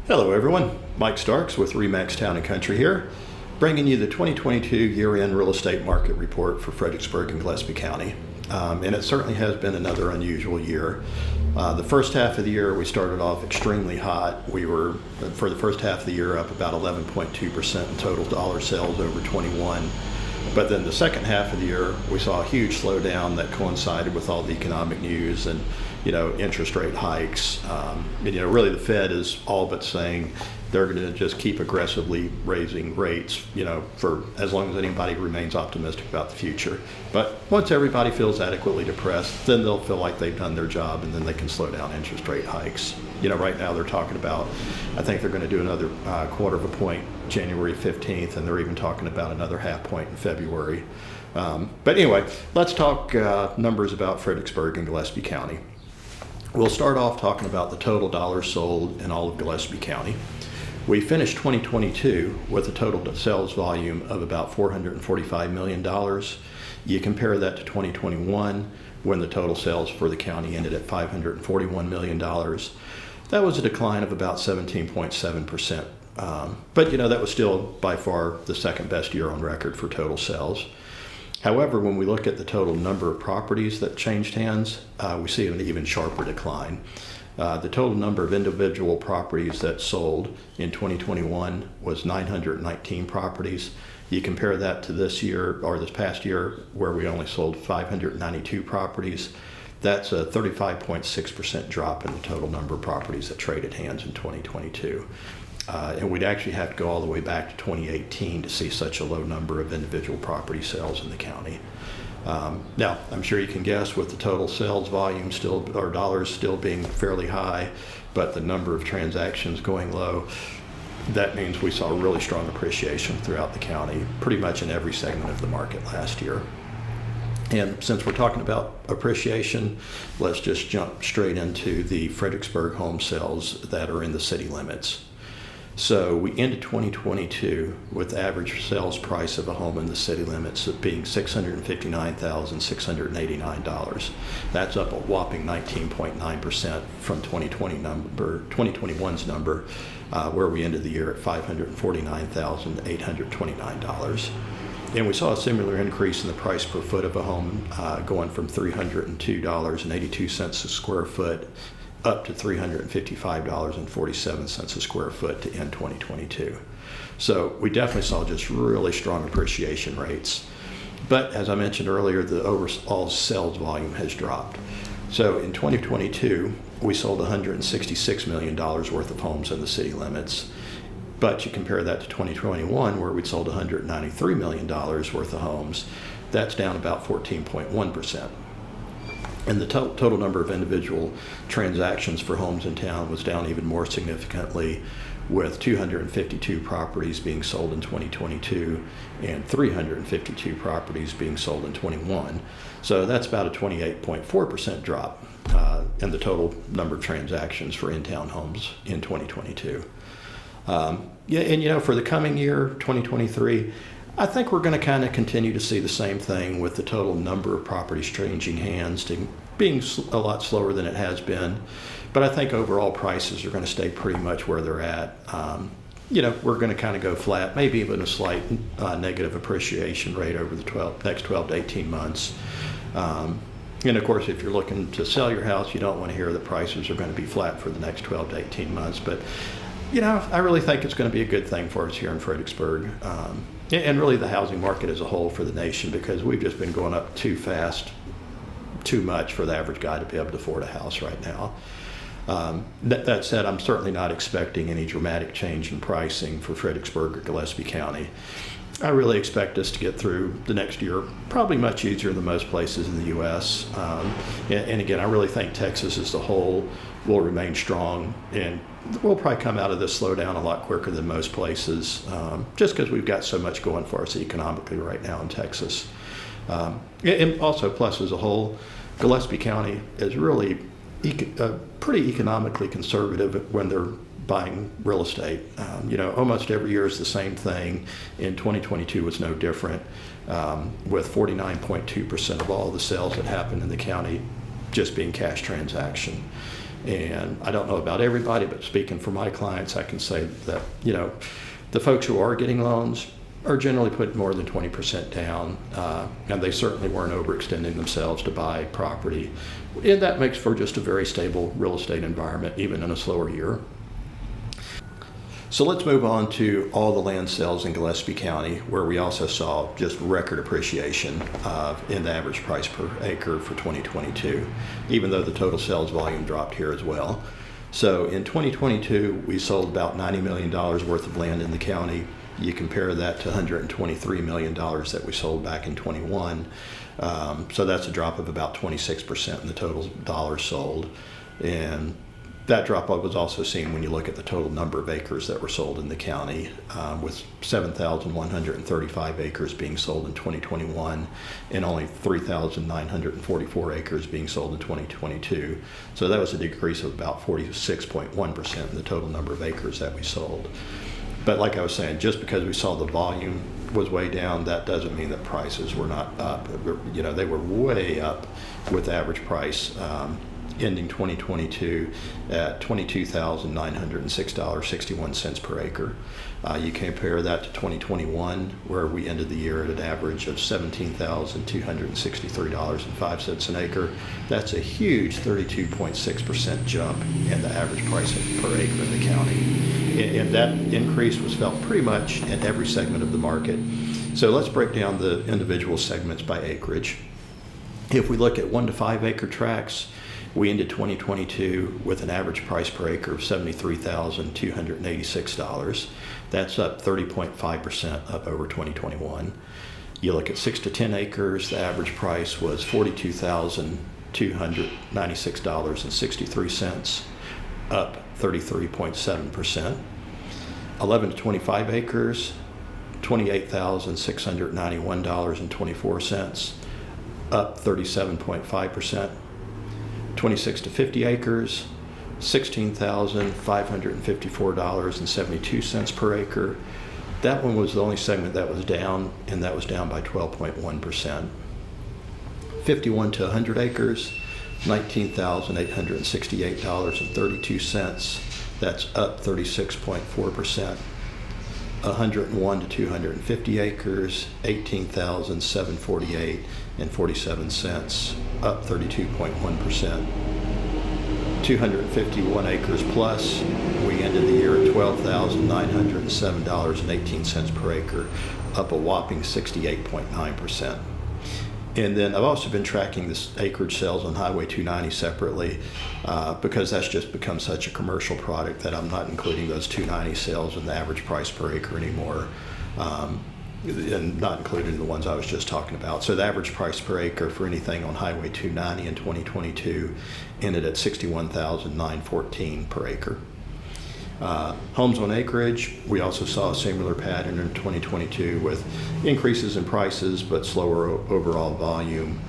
Hello everyone, Mike Starks with RE/MAX Town & Country here, bringing you the 2022 year-end real estate market report for Fredericksburg and Gillespie County. And it certainly has been another unusual year. The first half of the year we started off extremely hot. We were, for the first half of the year, up about 11.2% in total dollar sales over 21. But then the second half of the year, we saw a huge slowdown that coincided with all the economic news and, interest rate hikes. Really the Fed is all but saying they're going to just keep aggressively raising rates, for as long as anybody remains optimistic about the future. But once everybody feels adequately depressed, then they'll feel like they've done their job and then they can slow down interest rate hikes. Right now they're talking about, I think they're going to do another quarter of a point January 15th, and they're even talking about another half point in February. But anyway, let's talk numbers about Fredericksburg and Gillespie County. We'll start off talking about the total dollars sold in all of Gillespie County. We finished 2022 with a total sales volume of about $445 million. You compare that to 2021, when the total sales for the county ended at $541 million. That was a decline of about 17.7%. But that was still by far the second best year on record for total sales. However, when we look at the total number of properties that changed hands, we see an even sharper decline. The total number of individual properties that sold in 2021 was 919 properties. You compare that to this year, or this past year, where we only sold 592 properties. That's a 35.6% drop in the total number of properties that traded hands in 2022. And we'd actually have to go all the way back to 2018 to see such a low number of individual property sales in the county. Now, I'm sure you can guess, with the total sales volume still, or dollars still being fairly high, but the number of transactions going low, that means we saw really strong appreciation throughout the county, pretty much in every segment of the market last year. And since we're talking about appreciation, let's just jump straight into the Fredericksburg home sales that are in the city limits. So we ended 2022 with the average sales price of a home in the city limits of being $659,689. That's up a whopping 19.9% from 2021's number, where we ended the year at $549,829. And we saw a similar increase in the price per foot of a home, going from $302.82 a square foot up to $355.47 a square foot to end 2022. So we definitely saw just really strong appreciation rates. But as I mentioned earlier, the overall sales volume has dropped. So in 2022, we sold $166 million worth of homes in the city limits. But you compare that to 2021, where we'd sold $193 million worth of homes, that's down about 14.1%. And the total number of individual transactions for homes in town was down even more significantly, with 252 properties being sold in 2022 and 352 properties being sold in 21. So that's about a 28.4% drop in the total number of transactions for in-town homes in 2022. For the coming year, 2023, I think we're going to kind of continue to see the same thing, with the total number of properties changing hands to being a lot slower than it has been. But I think overall prices are going to stay pretty much where they're at. We're going to kind of go flat, maybe even a slight negative appreciation rate over the next 12 to 18 months. And of course, if you're looking to sell your house, you don't want to hear that prices are going to be flat for the next 12 to 18 months. But I really think it's going to be a good thing for us here in Fredericksburg, and really the housing market as a whole for the nation, because we've just been going up too fast, too much for the average guy to be able to afford a house right now. That said, I'm certainly not expecting any dramatic change in pricing for Fredericksburg or Gillespie County. I really expect us to get through the next year probably much easier than most places in the U.S. And again, I really think Texas as a whole will remain strong, and we'll probably come out of this slowdown a lot quicker than most places, just because we've got so much going for us economically right now in Texas. And also, plus as a whole, Gillespie County is really pretty economically conservative when they're buying real estate. Almost every year is the same thing. In 2022 was no different, with 49.2% of all the sales that happened in the county just being cash transaction. And I don't know about everybody, but speaking for my clients, I can say that, the folks who are getting loans are generally putting more than 20% down, and they certainly weren't overextending themselves to buy property. And that makes for just a very stable real estate environment, even in a slower year. So let's move on to all the land sales in Gillespie County, where we also saw just record appreciation in the average price per acre for 2022, even though the total sales volume dropped here as well. So in 2022, we sold about $90 million worth of land in the county. You compare that to $123 million that we sold back in 21. So that's a drop of about 26% in the total dollars sold. And that drop was also seen when you look at the total number of acres that were sold in the county, with 7,135 acres being sold in 2021 and only 3,944 acres being sold in 2022. So that was a decrease of about 46.1% in the total number of acres that we sold. But like I was saying, just because we saw the volume was way down, that doesn't mean that prices were not up. They were way up, with average price ending 2022 at $22,906.61 per acre. You compare that to 2021, where we ended the year at an average of $17,263.05 an acre. That's a huge 32.6% jump in the average price per acre in the county. And that increase was felt pretty much in every segment of the market. So let's break down the individual segments by acreage. If we look at 1 to 5 acre tracts, we ended 2022 with an average price per acre of $73,286. That's up 30.5% up over 2021. You look at 6 to 10 acres, the average price was $42,296.63, up 33.7%. 11 to 25 acres, $28,691.24, up 37.5%. 26 to 50 acres, $16,554.72 per acre. That one was the only segment that was down, and that was down by 12.1%. 51 to 100 acres, $19,868.32. That's up 36.4%. 101 to 250 acres, $18,748.47, up 32.1%. 251 acres plus, we ended the year at $12,907.18 per acre, up a whopping 68.9%. And then I've also been tracking this acreage sales on Highway 290 separately, because that's just become such a commercial product that I'm not including those 290 sales in the average price per acre anymore, and not including the ones I was just talking about. So the average price per acre for anything on Highway 290 in 2022 ended at $61,914 per acre. Homes on acreage, we also saw a similar pattern in 2022 with increases in prices but slower overall volume.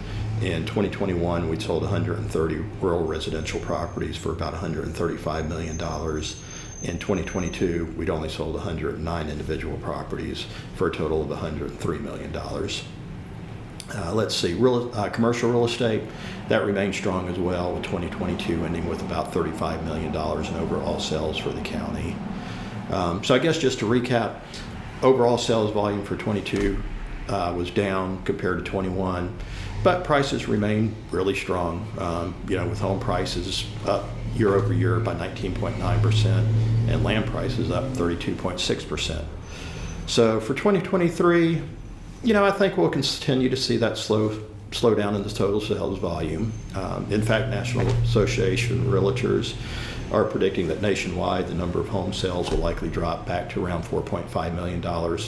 In 2021, we sold 130 rural residential properties for about $135 million. In 2022, we'd only sold 109 individual properties for a total of $103 million. Let's see, commercial real estate, that remained strong as well, with 2022 ending with about $35 million in overall sales for the county. So I guess just to recap, overall sales volume for 22 was down compared to 21, but prices remain really strong, with home prices up year over year by 19.9% and land prices up 32.6%. So for 2023, I think we'll continue to see that slow down in the total sales volume. In fact, National Association of Realtors are predicting that nationwide the number of home sales will likely drop back to around $4.5 million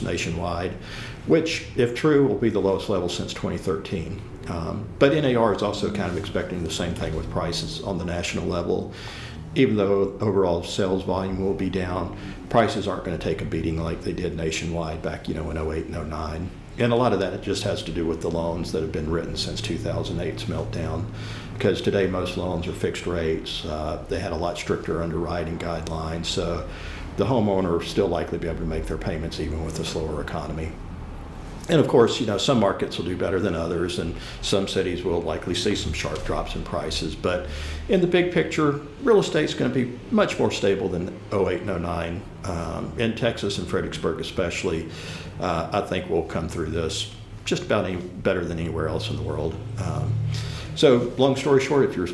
nationwide, which, if true, will be the lowest level since 2013. But NAR is also kind of expecting the same thing with prices on the national level. Even though overall sales volume will be down, prices aren't going to take a beating like they did nationwide back, in 08 and 09. And a lot of that just has to do with the loans that have been written since 2008's meltdown, because today most loans are fixed rates. They had a lot stricter underwriting guidelines, so the homeowner will still likely be able to make their payments even with a slower economy. And of course, some markets will do better than others, and some cities will likely see some sharp drops in prices. But in the big picture, real estate's going to be much more stable than '08 and '09. In Texas and Fredericksburg especially, I think we'll come through this just about any better than anywhere else in the world. So long story short, if you're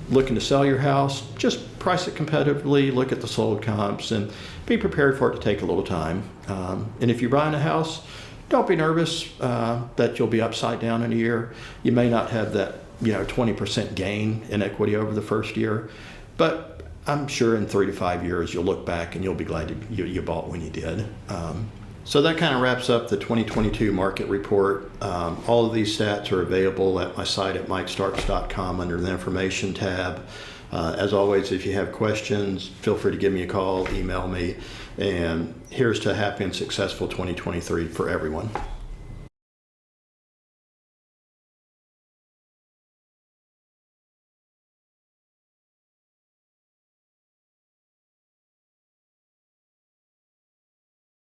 looking to sell your house, just price it competitively, look at the sold comps, and be prepared for it to take a little time. And if you're buying a house, don't be nervous that you'll be upside down in a year. You may not have that 20% gain in equity over the first year, but I'm sure in 3 to 5 years you'll look back and you'll be glad you bought when you did. So that kind of wraps up the 2022 market report. All of these stats are available at my site at mikestarks.com under the information tab. As always, if you have questions, feel free to give me a call, email me, and here's to a happy and successful 2023 for everyone.